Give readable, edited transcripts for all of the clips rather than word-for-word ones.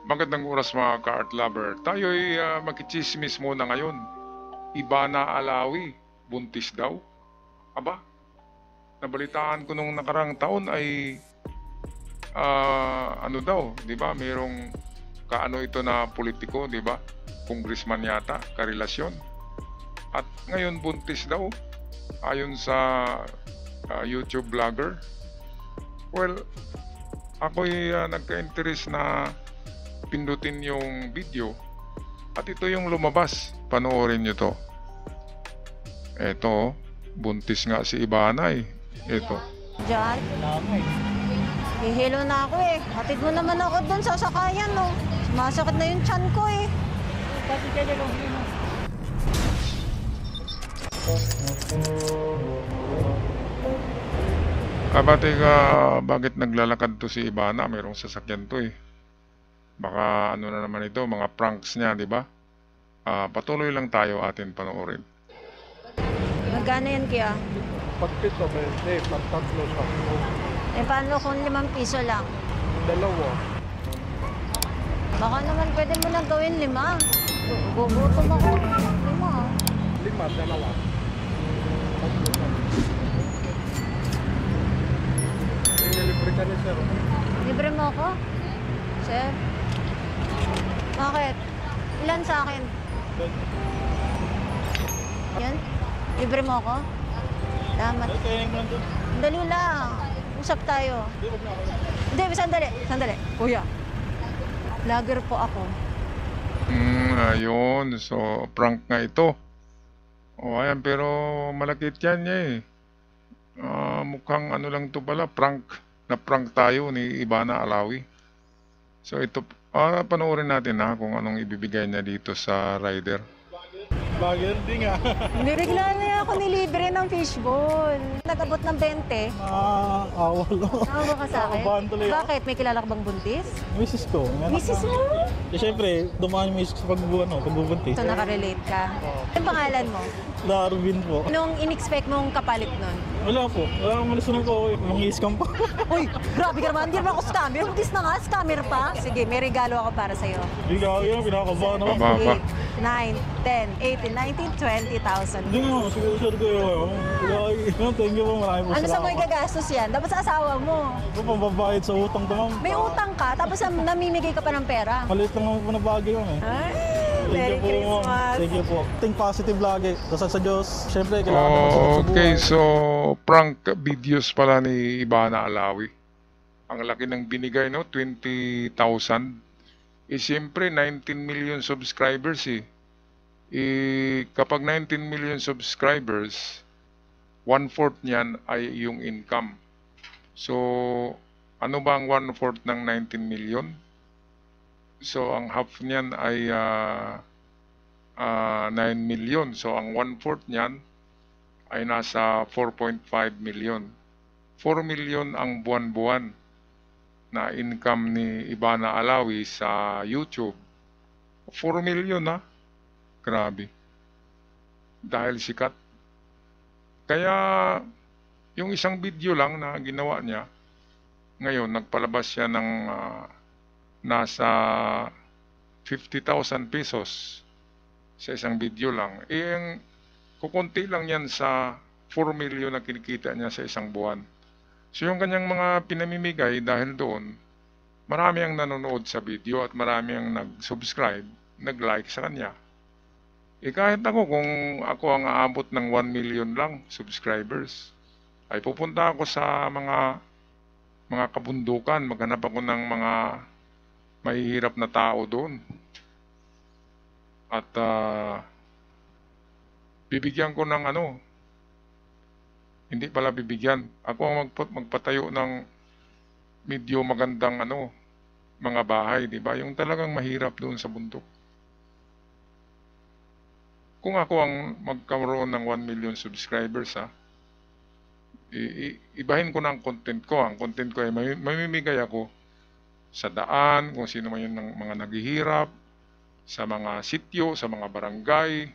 Magandang oras mga ka-art lover. Tayo'y makichismis muna ngayon. Ivana Alawi, buntis daw. Aba, nabalitaan ko nung nakarang taon ay ano daw, 'di ba? Mayroong kaano ito na politiko, 'di ba? Congressman yata, karelasyon. At ngayon buntis daw ayon sa YouTube vlogger. Well, ako'y nagka-interest na pindutin yung video at ito yung lumabas. Panoorin nyo to. Eto, buntis nga si Ivana eh. Ito. Diyan? Hihilo na ako eh. Hatid mo naman ako dun sa sakayan, no? Sumasakit na yung tiyan ko eh. Kabate ka, bakit naglalakad to si Ivana? Mayroong sasakyan to eh. Baka ano na naman ito, mga pranks niya, di ba? Patuloy lang tayo atin panoorin. Magkano yan kaya? Pagpito, hindi. Pagtatlo sa Eh, paano kung 5 piso lang? dalawa. Baka naman pwede mo lang gawin 5. Gugutom ako. 5. Lima, dalawa. Tatlo sa libre ka na, sir. Libre mo ako? Sir? Bakit? Ilan sa akin? Yan? Libre mo ako? Salamat. Dali lang. Usap tayo. Hindi, sandali. Sandali. Kuya. Vlogger po ako. Ayun. So, prank nga ito. O, ayan, pero malakit yan niya eh. Mukhang ano lang to pala, prank. Na-prank tayo ni Ivana Alawi. So, ito, panoorin natin kung anong ibibigay niya dito sa rider. Bagay, hindi nga. Bibigla na ako nilibre ng fishball. Nag-abot ng 20. Awal mo. Tawa ka sa akin? Nakabahan tuloy ako. Bakit? May kilala ka bang buntis? Misis ko. Misis mo? Siyempre, dumaan yung misis ko pagbubuntis. So, nakarelate ka. Anong pangalan mo? Darwin po. Anong in-expect mong kapalit nun? Wala po. Wala akong malusunod ko. Mangi-scam pa. Uy, grabe ka naman. Hindi naman ako scammer. Buntis na nga, scammer pa. Sige, may regalo ako para sa'yo. Hindi ka yun. Pinakabahan ako. Aba. 8, 9, 10, 18, 19, 20,000. Hindi nga. Siguro ko yun. Thank you po. Marami po Ano sa mga gagastos yan? Dapat sa asawa mo. Ito pambabayad sa utang to, ma'am. May utang ka, tapos namimigay ka pa ng pera. Maliit lang naman po na bagay yun eh. Ay, Thank Merry you po, ma'am. Christmas. Thank you po. Think positive lagi. Dasal sa Diyos. Siyempre, kailangan naman sa Okay, so prank videos pala ni Ivana Alawi. Ang laki ng binigay, no? 20,000. Siyempre, 19 million subscribers eh. Kapag 19 million subscribers, 1/4 niyan ay yung income. So, ano ba ang 1/4 ng 19 million? So, ang half niyan ay 9 million. So, ang 1/4 niyan ay nasa 4.5 million. 4 million ang buwan-buwan na income ni Ivana Alawi sa YouTube. 4 million Grabe. Dahil sikat. Kaya, yung isang video lang na ginawa niya, ngayon, nagpalabas siya ng nasa 50,000 pesos sa isang video lang. Yung kukunti lang yan sa 4 million na kinikita niya sa isang buwan. So yung kanyang mga pinamimigay dahil doon, marami ang nanonood sa video at marami ang nag-subscribe, nag-like sa kanya. Kahit ako, kung ako ang aabot ng 1 million lang subscribers, ay pupunta ako sa mga kabundukan, maghanap ako ng mga mahihirap na tao doon. At bibigyan ko ng hindi pala bibigyan. Ako ang magpatayo ng medyo magandang mga bahay, di ba? Yung talagang mahirap doon sa bundok. Kung ako ang magkaroon ng 1 million subscribers, ibahin ko na ang content ko. Ang content ko ay mamimigay ako sa daan, kung sino man yun ng mga naghihirap, sa mga sityo, sa mga barangay.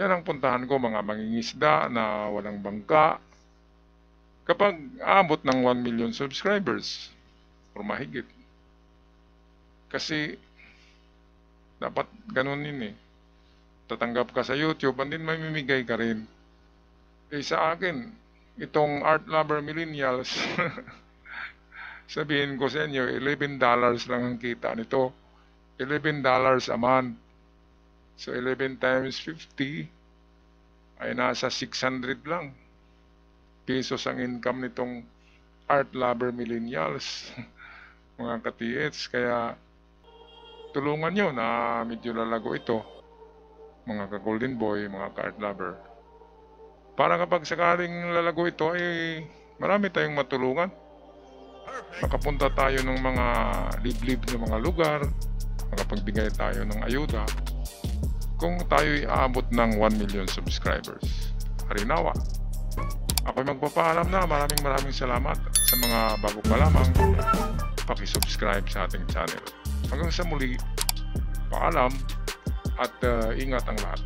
Yan ang puntahan ko, mga mangingisda na walang bangka. Kapag aabot ng 1 million subscribers, or mahigit, Kasi dapat ganun yun eh. Tatanggap ka sa YouTube and then may mimigay ka rin. Eh sa akin, itong Art Lover Millennials, sabihin ko sa inyo, $11 lang ang kita nito. $11 a month. So 11 times 50 ay nasa 600 lang pesos ang income nitong Art Lover Millennials. Mga ka-TH, kaya tulungan nyo na medyo lalago ito, mga ka-Golden Boy, mga ka-Art Lover. Para kapag sakaling lalago ito, ay marami tayong matulungan. Makapunta tayo ng mga liblib na mga lugar, makapagbigay tayo ng ayuda kung tayo'y aabot ng 1 million subscribers. Harinawa. Ako'y magpapaalam na. Maraming salamat sa mga bago pa lamang. Paki-subscribe sa ating channel. Hanggang sa muli, paalam at ingat ang lahat.